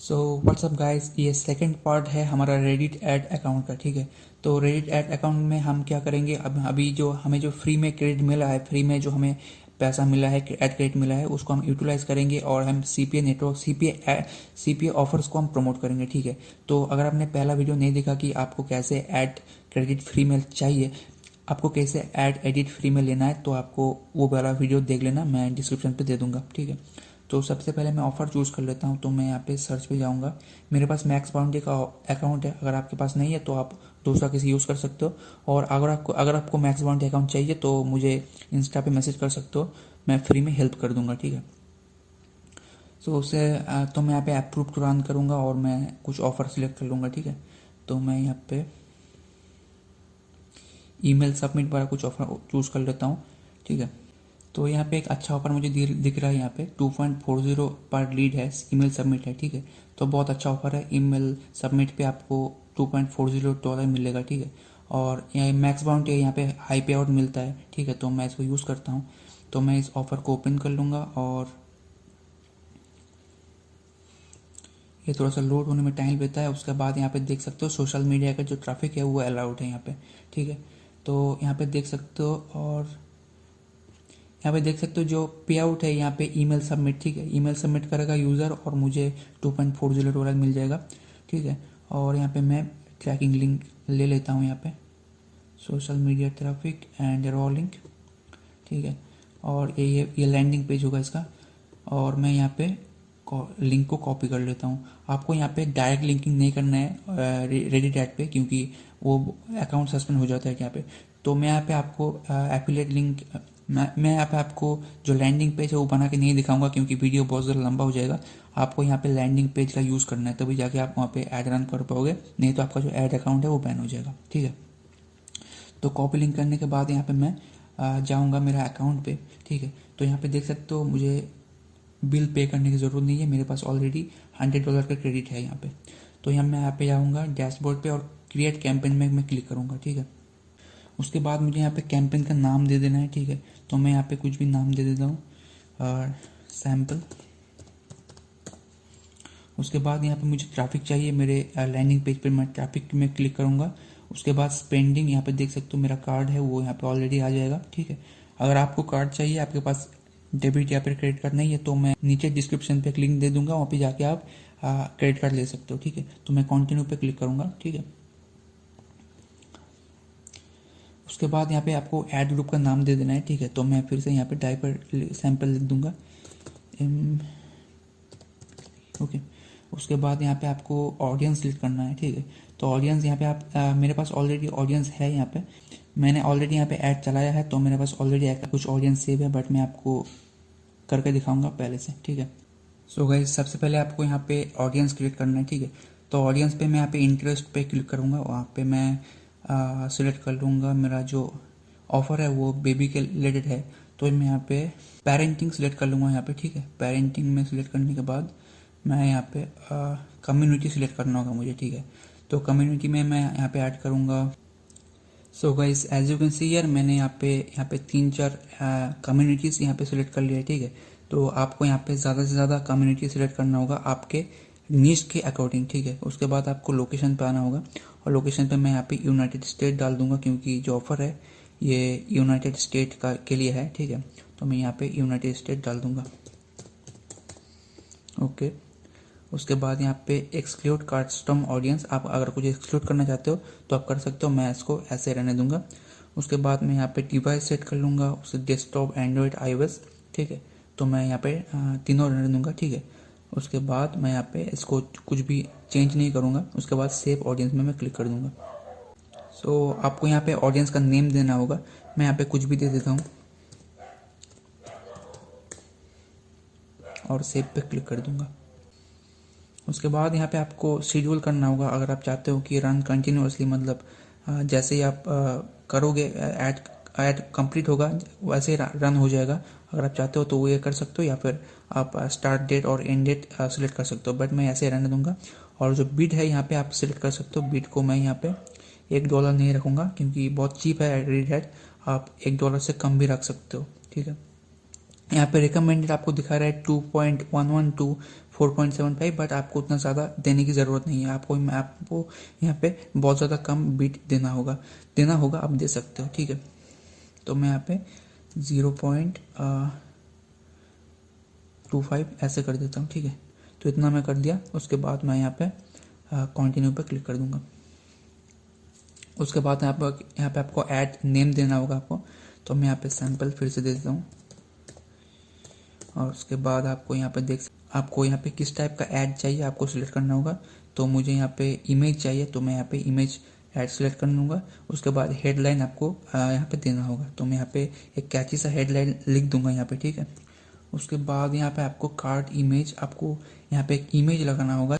So what's up guys, ये second part है हमारा रेडिट ऐड अकाउंट का। ठीक है, तो रेडिट ऐड अकाउंट में हम क्या करेंगे, अब अभी जो हमें जो फ्री में क्रेडिट मिला है, फ्री में जो हमें पैसा मिला है, ऐड क्रेडिट मिला है, उसको हम यूटिलाइज करेंगे और हम सीपीए नेटवर्क सीपीए ऑफर्स को हम प्रमोट करेंगे। ठीक है, तो अगर आपने पहला वीडियो नहीं देखा कि आपको कैसे ऐड क्रेडिट फ्री में चाहिए, आपको कैसे ऐड एडिट फ्री में लेना है, तो आपको वो वाला वीडियो देख लेना, मैं डिस्क्रिप्शन पे दे दूंगा। ठीक है, तो सबसे पहले मैं ऑफ़र चूज़ कर लेता हूँ। तो मैं यहाँ पे सर्च पे जाऊँगा। मेरे पास मैक्स बाउंड्री का अकाउंट है, अगर आपके पास नहीं है तो आप दूसरा किसी यूज़ कर सकते हो। और अगर आपको मैक्स बाउंड्री अकाउंट चाहिए तो मुझे इंस्टा पे मैसेज कर सकते हो, मैं फ्री में हेल्प कर दूंगा। ठीक है, तो उससे तो मैं यहाँ पे अप्रूव टू रन करूँगा और मैं कुछ ऑफ़र सिलेक्ट कर लूँगा। ठीक है, तो मैं यहाँ पे ईमेल सबमिट वाला कुछ ऑफ़र चूज़ कर लेता हूँ। ठीक है, तो यहाँ पे एक अच्छा ऑफर मुझे दिख रहा है। यहाँ पे 2.40 पर लीड है, ईमेल सबमिट है। ठीक है, तो बहुत अच्छा ऑफर है। ईमेल सबमिट पे आपको $2.40 मिलेगा। ठीक है, और यहाँ मैक्स बाउंड है, यहाँ पे हाई पे आउट मिलता है। ठीक है, तो मैं इसको यूज़ करता हूँ। तो मैं इस ऑफ़र को ओपन कर लूँगा और ये थोड़ा सा लोड होने में टाइम लेता है। उसके बाद यहाँ पे देख सकते हो सोशल मीडिया का जो ट्रैफिक है वो अलाउड है यहाँ पे। ठीक है, तो यहाँ पे देख सकते हो और यहाँ पे देख सकते हो जो पे आउट है यहाँ पे ईमेल सबमिट। ठीक है, ईमेल सबमिट करेगा यूज़र और मुझे $2.40 मिल जाएगा। ठीक है, और यहाँ पे मैं ट्रैकिंग लिंक ले लेता हूँ, यहाँ पे social media traffic and raw link. ठीक है, और ये लैंडिंग पेज होगा इसका, और मैं यहाँ पे लिंक को कॉपी कर लेता हूँ। आपको यहाँ पे डायरेक्ट लिंकिंग नहीं करना है रेडिट ऐड पे, क्योंकि वो अकाउंट सस्पेंड हो जाता है यहाँ पे। तो मैं यहाँ पे आपको एफिलिएट लिंक मैं यहाँ पे आपको जो लैंडिंग पेज है वो बना के नहीं दिखाऊंगा, क्योंकि वीडियो बहुत ज़्यादा लंबा हो जाएगा। आपको यहाँ पे लैंडिंग पेज का यूज़ करना है, तभी जाके आप वहाँ पे ऐड रन कर पाओगे, नहीं तो आपका जो ऐड अकाउंट है वो बैन हो जाएगा। ठीक है, तो कॉपी लिंक करने के बाद यहाँ पे मैं जाऊँगा मेरा अकाउंट पे। ठीक है, तो यहाँ पे देख सकते हो मुझे बिल पे करने की ज़रूरत नहीं है, मेरे पास ऑलरेडी $100 का क्रेडिट है यहाँ पे। तो मैं यहाँ पे जाऊँगा डैशबोर्ड पे और क्रिएट कैंपेन में मैं क्लिक करूँगा। ठीक है, उसके बाद मुझे यहाँ पे कैंपेन का नाम दे देना है। ठीक है, तो मैं यहाँ पे कुछ भी नाम दे देता हूँ, सैम्पल। उसके बाद यहाँ पे मुझे ट्रैफिक चाहिए मेरे लैंडिंग पेज पर, मैं ट्रैफिक में क्लिक करूँगा। उसके बाद स्पेंडिंग, यहाँ पे देख सकते हो मेरा कार्ड है वो यहाँ पे ऑलरेडी आ जाएगा। ठीक है, अगर आपको कार्ड चाहिए, आपके पास डेबिट या फिर क्रेडिट कार्ड नहीं है, तो मैं नीचे डिस्क्रिप्शन पे एक लिंक दे दूंगा, वहाँ पे जाके आप क्रेडिट कार्ड ले सकते हो। ठीक है, तो मैं कंटिन्यू पे क्लिक करूँगा। ठीक है, उसके बाद यहाँ पे आपको ऐड ग्रुप का नाम दे देना है। ठीक है, तो मैं फिर से यहाँ पे डायपर सैंपल लिख दूंगा। ओके, उसके बाद यहाँ पे आपको ऑडियंस सिलेक्ट करना है। ठीक है, तो ऑडियंस यहाँ पे आप मेरे पास ऑलरेडी ऑडियंस है, यहाँ पे मैंने ऑलरेडी यहाँ पे ऐड चलाया है, तो मेरे पास ऑलरेडी कुछ ऑडियंस सेव है, बट मैं आपको करके दिखाऊंगा पहले से। ठीक है, सो गाइस, सबसे पहले आपको यहाँ पे ऑडियंस क्रिएट करना है। ठीक है, तो ऑडियंस पे मैं यहाँ पे इंटरेस्ट पे क्लिक करूँगा, वहाँ पे मैं सिलेक्ट कर लूँगा मेरा जो ऑफ़र है वो बेबी के रिलेटेड है, तो मैं यहाँ पे पेरेंटिंग सिलेक्ट कर लूँगा यहाँ पे। ठीक है, पेरेंटिंग में सिलेक्ट करने के बाद मैं यहाँ पे कम्युनिटी सिलेक्ट करना होगा मुझे। ठीक है, तो कम्युनिटी में मैं यहाँ पे ऐड करूँगा। So guys, as you can see here, मैंने यहाँ पे 3-4 कम्युनिटीज़ यहाँ पे सिलेक्ट कर लिया है। ठीक है, तो आपको यहाँ पे ज़्यादा से ज़्यादा कम्युनिटी सिलेक्ट करना होगा आपके नीश के अकॉर्डिंग। ठीक है, उसके बाद आपको लोकेशन पे आना होगा, और लोकेशन पे मैं यहाँ पे यूनाइटेड स्टेट डाल दूंगा, क्योंकि जो ऑफ़र है ये यूनाइटेड स्टेट का के लिए है। ठीक है, तो मैं यहाँ पे यूनाइटेड स्टेट डाल दूंगा। ओके, उसके बाद यहाँ पे एक्सक्लूड कस्टम ऑडियंस, आप अगर कुछ एक्सक्लूड करना चाहते हो तो आप कर सकते हो, मैं इसको ऐसे रहने दूंगा। उसके बाद मैं यहाँ पे डिवाइस सेट कर लूँगा, उससे डेस्कटॉप, एंड्रॉयड, iOS। ठीक है, तो मैं यहाँ पे तीनों रहने दूंगा। ठीक है, उसके बाद मैं यहाँ पे इसको कुछ भी चेंज नहीं करूँगा। उसके बाद सेव ऑडियंस में मैं क्लिक कर दूँगा। सो आपको यहाँ पे ऑडियंस का नेम देना होगा, मैं यहाँ पे कुछ भी दे देता हूँ और सेव पे क्लिक कर दूँगा। उसके बाद यहाँ पे आपको शेड्यूल करना होगा, अगर आप चाहते हो कि रन कंटिन्यूअसली, मतलब जैसे ही आप करोगे ऐड कंप्लीट होगा वैसे ही रन हो जाएगा। अगर आप चाहते हो तो वो ये कर सकते हो, या फिर आप स्टार्ट डेट और एंड डेट सिलेक्ट कर सकते हो, बट मैं ऐसे रहने दूंगा। और जो बिड है यहाँ पे आप सिलेक्ट कर सकते हो, बिड को मैं यहाँ पे $1 नहीं रखूँगा, क्योंकि बहुत चीप है रेड। आप $1 से कम भी रख सकते हो। ठीक है, यहाँ पे रिकमेंडेड आपको दिखा रहा है 2.11 to 4.75, बट आपको उतना ज़्यादा देने की ज़रूरत नहीं है। आपको यहाँ पे बहुत ज़्यादा कम बिट देना होगा, आप दे सकते हो, ठीक है। तो मैं यहाँ पे 0.25 ऐसे कर देता हूँ, ठीक है। तो इतना मैं कर दिया। उसके बाद मैं यहाँ पे कंटिन्यू पे क्लिक कर दूंगा। उसके बाद यहाँ पे आपको ऐड नेम देना होगा आपको। तो मैं यहाँ पे सैम्पल फिर से दे देता हूँ। और उसके बाद आपको यहाँ पे किस टाइप का ऐड चाहिए आपको सिलेक्ट करना होगा। तो मुझे यहाँ पे इमेज चाहिए, तो मैं यहाँ पे इमेज ऐड सेलेक्ट कर लूँगा। उसके बाद हेडलाइन आपको यहाँ पे देना होगा। तो मैं यहाँ पे एक कैची सा हेडलाइन लिख दूंगा यहाँ पे, ठीक है। उसके बाद यहाँ पे आपको कार्ड इमेज, आपको यहाँ पे एक इमेज लगाना होगा।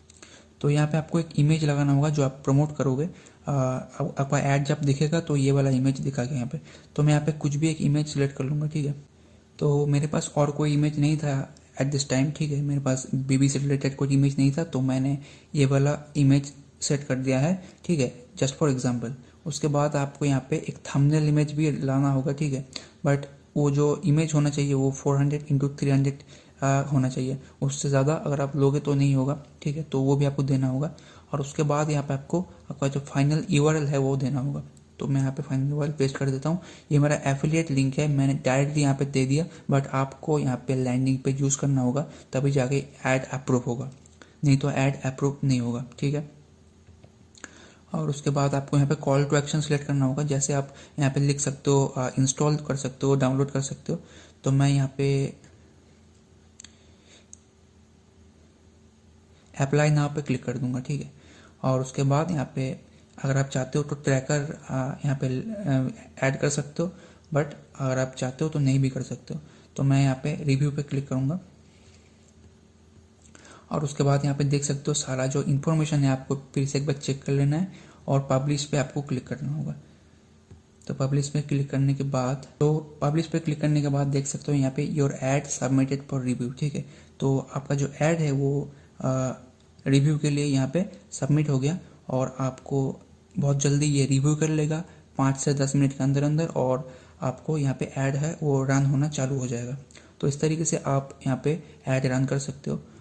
तो यहाँ पे आपको एक इमेज लगाना होगा जो आप प्रमोट करोगे। आपका ऐड जब दिखेगा तो ये वाला इमेज दिखाएगा यहाँ पे। तो मैं यहाँ पे कुछ भी एक इमेज सेलेक्ट कर लूँगा, ठीक है। तो मेरे पास और कोई इमेज नहीं था एट दिस टाइम, ठीक है। मेरे पास बीबी से रिलेटेड कोई इमेज नहीं था, तो मैंने ये वाला इमेज सेट कर दिया है, ठीक है, जस्ट फॉर एग्जांपल। उसके बाद आपको यहाँ पे एक थंबनेल इमेज भी लाना होगा, ठीक है। बट वो जो इमेज होना चाहिए वो 400x300 होना चाहिए। उससे ज़्यादा अगर आप लोगे तो नहीं होगा, ठीक है। तो वो भी आपको देना होगा। और उसके बाद यहाँ पे आपका जो फाइनल URL है वो देना होगा। तो मैं यहाँ पे फाइनल URL पेस्ट कर देता हूँ। ये मेरा एफिलिएट लिंक है, मैंने डायरेक्टली यहाँ पे दे दिया, बट आपको यहाँ पे लैंडिंग पे यूज़ करना होगा, तभी जाके ऐड अप्रूव होगा, नहीं तो ऐड अप्रूव नहीं होगा, ठीक है। और उसके बाद आपको यहाँ पे कॉल टू एक्शन सेलेक्ट करना होगा। जैसे आप यहाँ पे लिख सकते हो, इंस्टॉल कर सकते हो, डाउनलोड कर सकते हो। तो मैं यहाँ पे अप्लाई नाउ पे क्लिक कर दूंगा, ठीक है। और उसके बाद यहाँ पे अगर आप चाहते हो तो ट्रैकर यहाँ पे ऐड कर सकते हो, बट अगर आप चाहते हो तो नहीं भी कर सकते हो। तो मैं यहाँ पे रिव्यू पे क्लिक करूँगा। और उसके बाद यहाँ पे देख सकते हो सारा जो इन्फॉर्मेशन है आपको फिर से एक बार चेक कर लेना है। और पब्लिश पे आपको क्लिक करना होगा। तो पब्लिश पे क्लिक करने के बाद देख सकते हो यहाँ पे your add submitted for review, ठीक है। तो आपका जो ऐड है वो रिव्यू के लिए यहाँ पे सबमिट हो गया, और आपको बहुत जल्दी ये रिव्यू कर लेगा 5 से 10 मिनट के अंदर अंदर, और आपको यहाँ पे ऐड है वो रन होना चालू हो जाएगा। तो इस तरीके से आप यहाँ पे ऐड रन कर सकते हो।